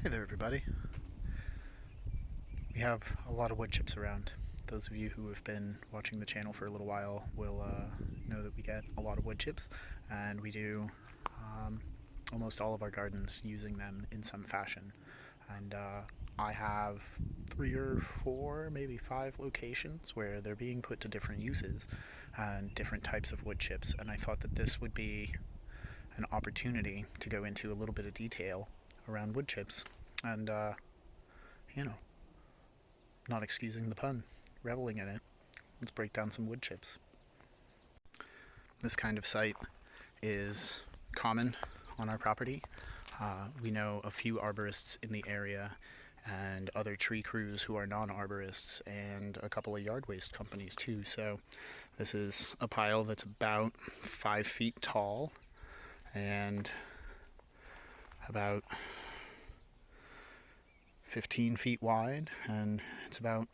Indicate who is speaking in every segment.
Speaker 1: Hey there, everybody. We have a lot of wood chips around. Those of you who have been watching the channel for a little while will know that we get a lot of wood chips, and we do almost all of our gardens using them in some fashion. And I have 3 or 4, maybe 5 locations where they're being put to different uses and different types of wood chips, and I thought that this would be an opportunity to go into a little bit of detail around wood chips and you know, not excusing the pun, reveling in it. Let's break down some wood chips. This kind of site is common on our property. We know a few arborists in the area and other tree crews who are non-arborists, and a couple of yard waste companies too. So this is a pile that's about 5 feet tall and about 15 feet wide, and it's about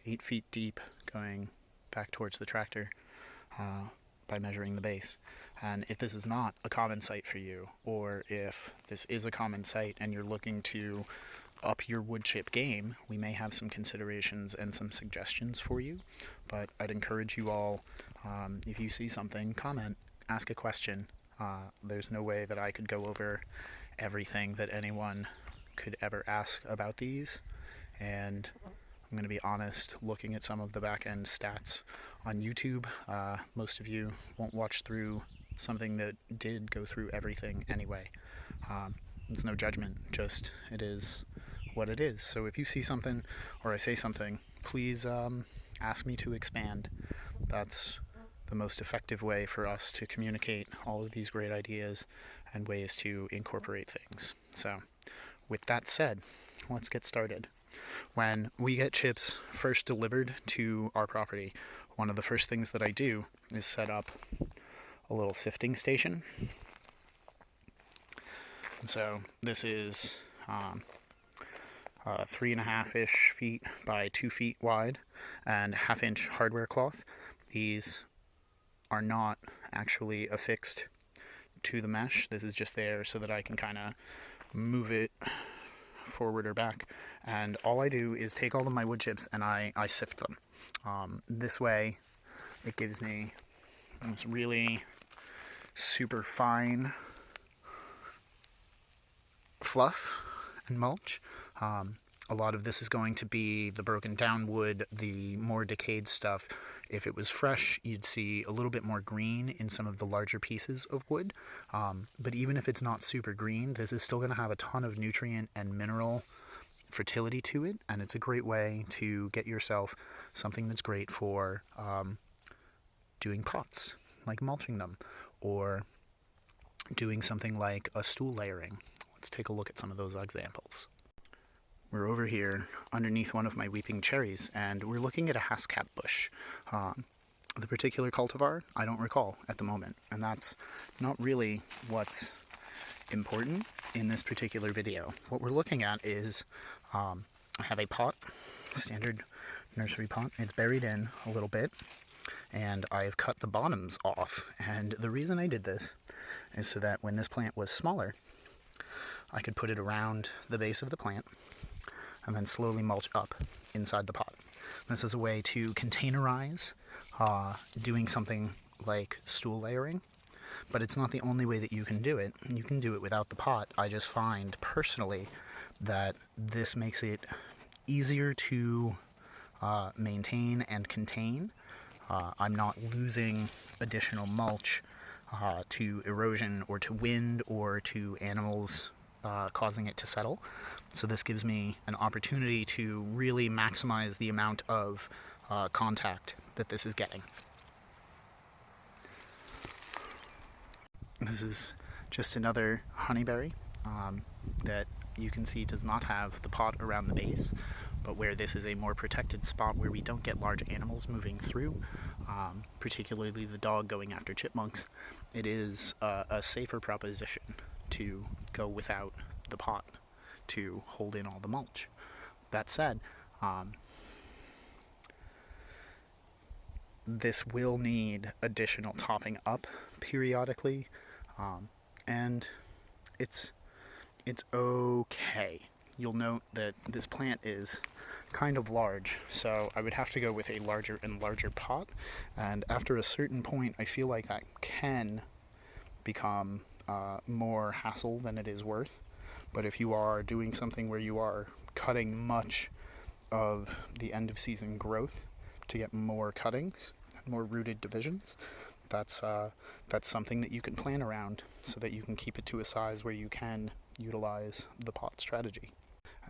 Speaker 1: 8 feet deep going back towards the tractor by measuring the base. And if this is not a common site for you, or if this is a common site and you're looking to up your wood chip game, we may have some considerations and some suggestions for you. But I'd encourage you all, if you see something, comment, ask a question. There's no way that I could go over everything that anyone could ever ask about these, and I'm going to be honest, looking at some of the back end stats on YouTube, most of you won't watch through something that did go through everything anyway. It's no judgment, just it is what it is. So if you see something or I say something, please ask me to expand. That's the most effective way for us to communicate all of these great ideas and ways to incorporate things. So with that said, let's get started. When we get chips first delivered to our property, one of the first things that I do is set up a little sifting station. And so this is 3.5-ish feet by 2 feet wide and 1/2-inch hardware cloth. These are not actually affixed to the mesh. This is just there so that I can kind of move it forward or back, and all I do is take all of my wood chips and I sift them. This way it gives me this really super fine fluff and mulch. A lot of this is going to be the broken down wood, the more decayed stuff. If it was fresh, you'd see a little bit more green in some of the larger pieces of wood. But even if it's not super green, this is still going to have a ton of nutrient and mineral fertility to it. And it's a great way to get yourself something that's great for doing pots, like mulching them, or doing something like a stool layering. Let's take a look at some of those examples. We're over here underneath one of my weeping cherries, and we're looking at a haskap bush. The particular cultivar, I don't recall at the moment, and that's not really what's important in this particular video. What we're looking at is, I have a pot, standard nursery pot. It's buried in a little bit, and I've cut the bottoms off. And the reason I did this is so that when this plant was smaller, I could put it around the base of the plant and then slowly mulch up inside the pot. This is a way to containerize doing something like stool layering, but it's not the only way that you can do it. You can do it without the pot. I just find personally that this makes it easier to maintain and contain. I'm not losing additional mulch to erosion or to wind or to animals causing it to settle. So this gives me an opportunity to really maximize the amount of contact that this is getting. This is just another honeyberry that you can see does not have the pot around the base, but where this is a more protected spot where we don't get large animals moving through, particularly the dog going after chipmunks, it is a safer proposition to go without the pot to hold in all the mulch. That said, this will need additional topping up periodically, and it's it's okay. You'll note that this plant is kind of large, so I would have to go with a larger and larger pot, and after a certain point I feel like that can become more hassle than it is worth. But if you are doing something where you are cutting much of the end of season growth to get more cuttings, more rooted divisions, that's something that you can plan around so that you can keep it to a size where you can utilize the pot strategy.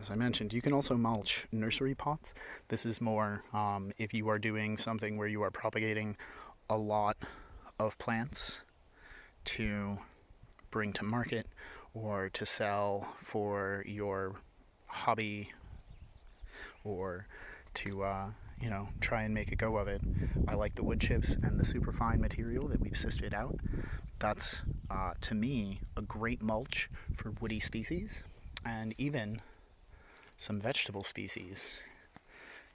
Speaker 1: As I mentioned, you can also mulch nursery pots. This is more if you are doing something where you are propagating a lot of plants to bring to market or to sell for your hobby, or to try and make a go of it. I like the wood chips and the superfine material that we've sifted out. That's to me a great mulch for woody species and even some vegetable species,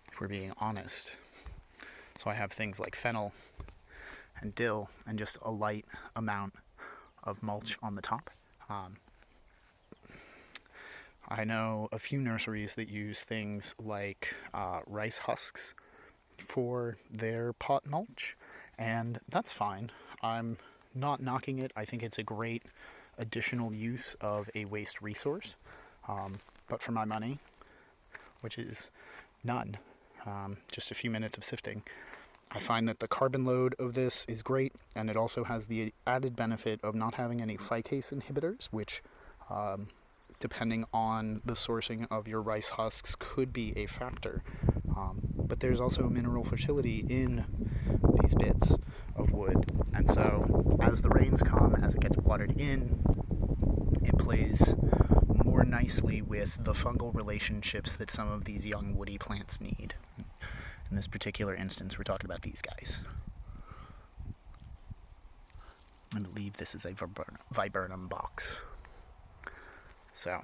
Speaker 1: if we're being honest. So I have things like fennel and dill and just a light amount of mulch on the top. I know a few nurseries that use things like rice husks for their pot mulch, and that's fine. I'm not knocking it. I think it's a great additional use of a waste resource. But for my money, which is none, just a few minutes of sifting, I find that the carbon load of this is great, and it also has the added benefit of not having any phycase inhibitors, which, depending on the sourcing of your rice husks, could be a factor. But there's also mineral fertility in these bits of wood, and so as the rains come, as it gets watered in, it plays more nicely with the fungal relationships that some of these young woody plants need. In this particular instance, we're talking about these guys. I believe this is a viburnum box. So,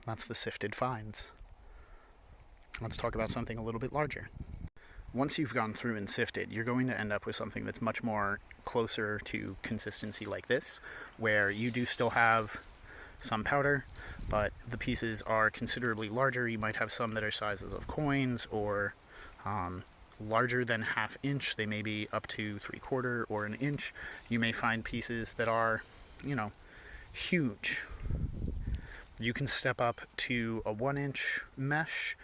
Speaker 1: that's the sifted finds. Let's talk about something a little bit larger. Once you've gone through and sifted, you're going to end up with something that's much more closer to consistency like this, where you do still have some powder, but the pieces are considerably larger. You might have some that are sizes of coins, or larger than ½ inch. They may be up to 3/4 or 1 inch. You may find pieces that are, huge. You can step up to a 1-inch mesh.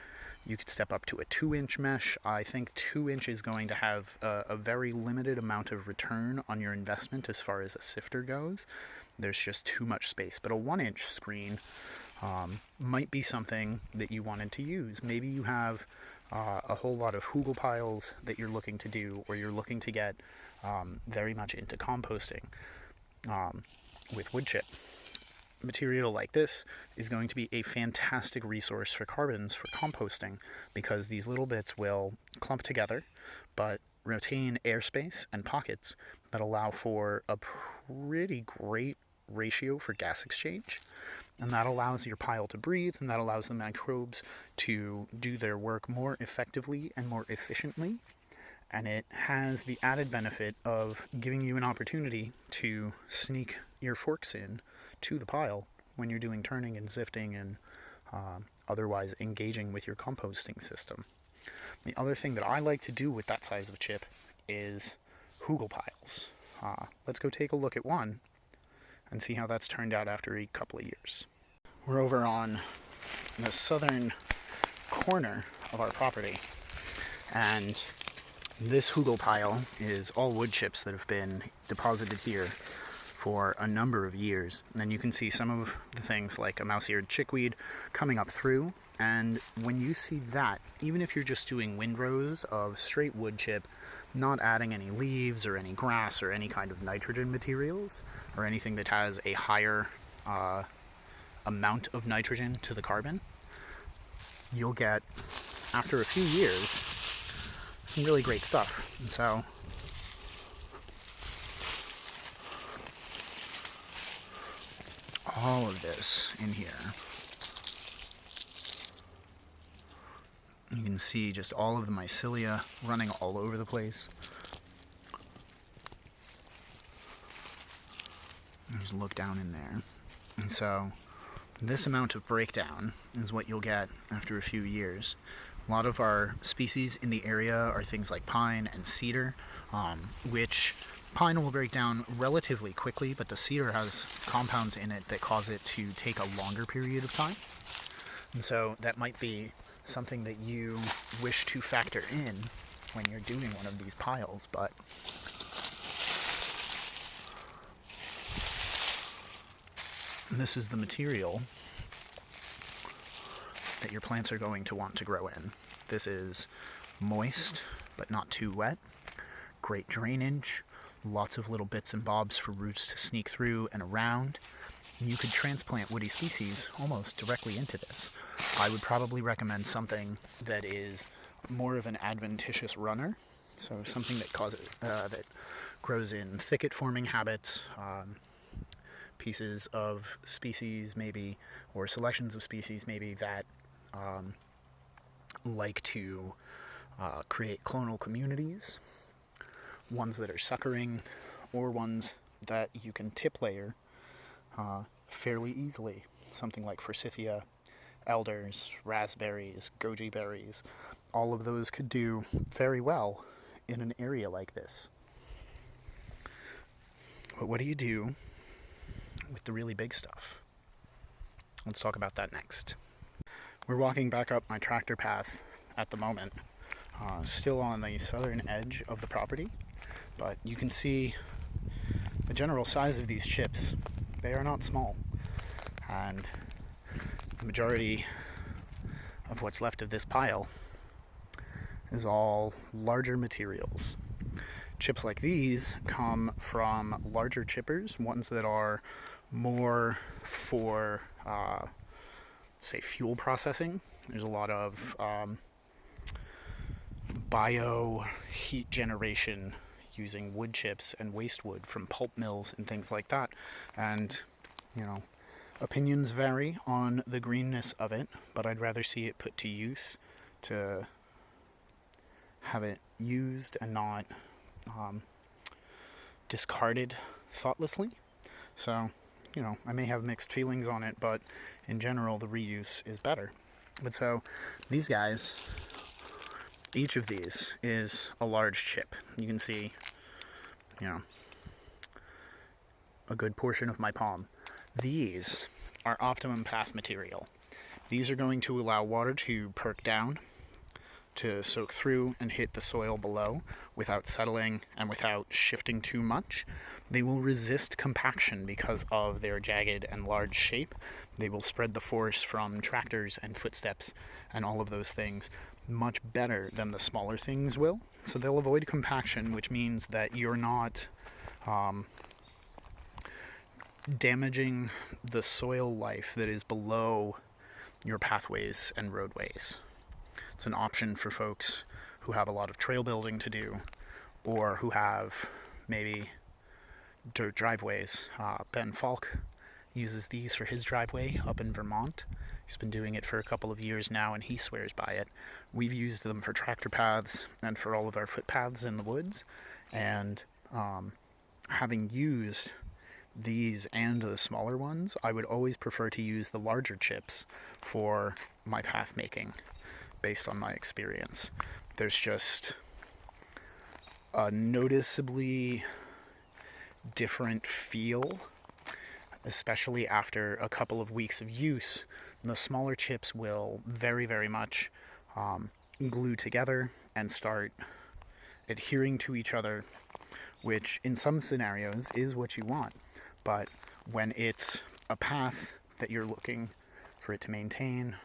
Speaker 1: You could step up to a 2-inch mesh. I think 2 inch is going to have a very limited amount of return on your investment as far as a sifter goes. There's just too much space. But a 1-inch screen might be something that you wanted to use. Maybe you have a whole lot of hugel piles that you're looking to do, or you're looking to get very much into composting with wood chip. Material like this is going to be a fantastic resource for carbons for composting, because these little bits will clump together but retain airspace and pockets that allow for a pretty great ratio for gas exchange, and that allows your pile to breathe, and that allows the microbes to do their work more effectively and more efficiently. And it has the added benefit of giving you an opportunity to sneak your forks in to the pile when you're doing turning and sifting and otherwise engaging with your composting system. The other thing that I like to do with that size of chip is hugel piles. Let's go take a look at one and see how that's turned out after a couple of years. We're over on the southern corner of our property, and this hugel pile is all wood chips that have been deposited here for a number of years. And then you can see some of the things like a mouse-eared chickweed coming up through. And when you see that, even if you're just doing windrows of straight wood chip, not adding any leaves or any grass or any kind of nitrogen materials or anything that has a higher amount of nitrogen to the carbon, you'll get, after a few years, some really great stuff. And so all of this in here, you can see just all of the mycelia running all over the place. There's just look down in there. And so this amount of breakdown is what you'll get after a few years. A lot of our species in the area are things like pine and cedar, which pine will break down relatively quickly, but the cedar has compounds in it that cause it to take a longer period of time. And so that might be something that you wish to factor in when you're doing one of these piles, but this is the material that your plants are going to want to grow in. This is moist, but not too wet, great drainage, lots of little bits and bobs for roots to sneak through and around. You could transplant woody species almost directly into this. I would probably recommend something that is more of an adventitious runner, so something that that grows in thicket-forming habits, pieces of species maybe, or selections of species maybe that like to create clonal communities, ones that are suckering, or ones that you can tip layer fairly easily. Something like forsythia, elders, raspberries, goji berries, all of those could do very well in an area like this. But what do you do with the really big stuff? Let's talk about that next. We're walking back up my tractor path at the moment, still on the southern edge of the property, but you can see the general size of these chips. They are not small, and the majority of what's left of this pile is all larger materials. Chips like these come from larger chippers, ones that are more for, say, fuel processing. There's a lot of bio heat generation using wood chips and waste wood from pulp mills and things like that. And, you know, opinions vary on the greenness of it, but I'd rather see it put to use, to have it used and not discarded thoughtlessly. So, you know, I may have mixed feelings on it, but in general, the reuse is better. But so, these guys, each of these is a large chip. You can see, you know, a good portion of my palm. These are optimum path material. These are going to allow water to perk down, to soak through and hit the soil below without settling and without shifting too much. They will resist compaction because of their jagged and large shape. They will spread the force from tractors and footsteps and all of those things much better than the smaller things will. So they'll avoid compaction, which means that you're not damaging the soil life that is below your pathways and roadways. It's an option for folks who have a lot of trail building to do, or who have maybe dirt driveways. Ben Falk uses these for his driveway up in Vermont. He's been doing it for a couple of years now, and he swears by it. We've used them for tractor paths and for all of our footpaths in the woods. And having used these and the smaller ones, I would always prefer to use the larger chips for my path making, based on my experience. There's just a noticeably different feel, especially after a couple of weeks of use. The smaller chips will very, very much glue together and start adhering to each other, which in some scenarios is what you want. But when it's a path that you're looking for it to maintain,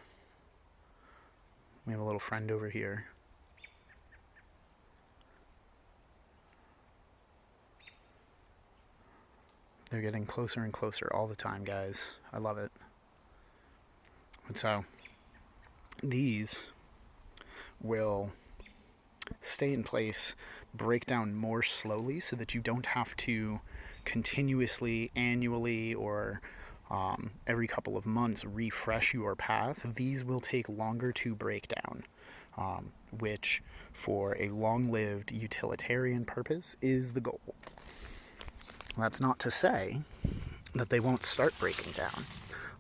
Speaker 1: we have a little friend over here. They're getting closer and closer all the time, guys. I love it. And so, these will stay in place, break down more slowly so that you don't have to continuously, annually, or every couple of months refresh your path. These will take longer to break down, which for a long-lived utilitarian purpose is the goal. That's not to say that they won't start breaking down.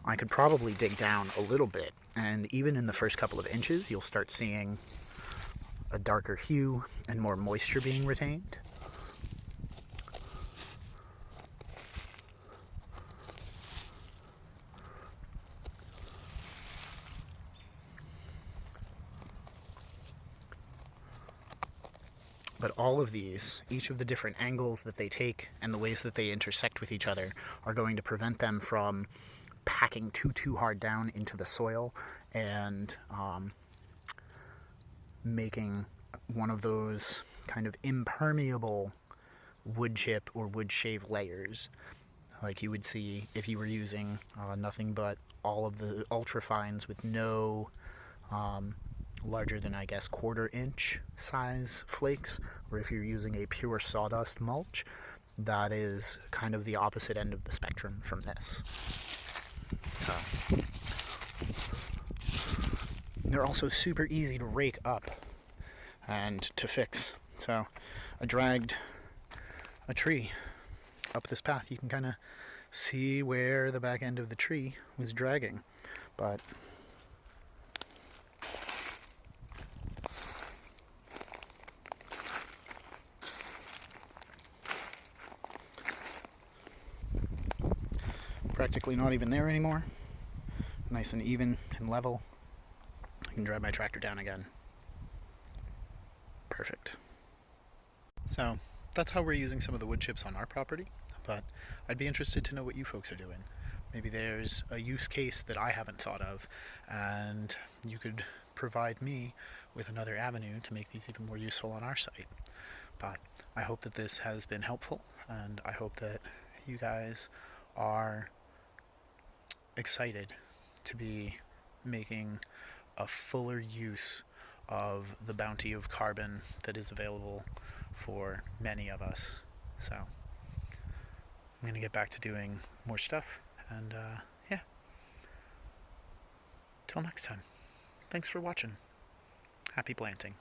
Speaker 1: I could probably dig down a little bit, and even in the first couple of inches, you'll start seeing a darker hue and more moisture being retained. But all of these, each of the different angles that they take and the ways that they intersect with each other are going to prevent them from packing too hard down into the soil and making one of those kind of impermeable wood chip or wood shave layers like you would see if you were using nothing but all of the ultrafines with no larger than, I guess, 1/4 inch size flakes, or if you're using a pure sawdust mulch. That is kind of the opposite end of the spectrum from this. So they're also super easy to rake up and to fix. So I dragged a tree up this path. You can kind of see where the back end of the tree was dragging, but practically not even there anymore. Nice and even and level. I can drive my tractor down again. Perfect. So that's how we're using some of the wood chips on our property, but I'd be interested to know what you folks are doing. Maybe there's a use case that I haven't thought of, and you could provide me with another avenue to make these even more useful on our site. But I hope that this has been helpful, and I hope that you guys are excited to be making a fuller use of the bounty of carbon that is available for many of us. So I'm going to get back to doing more stuff, and yeah, till next time. Thanks for watching. Happy planting.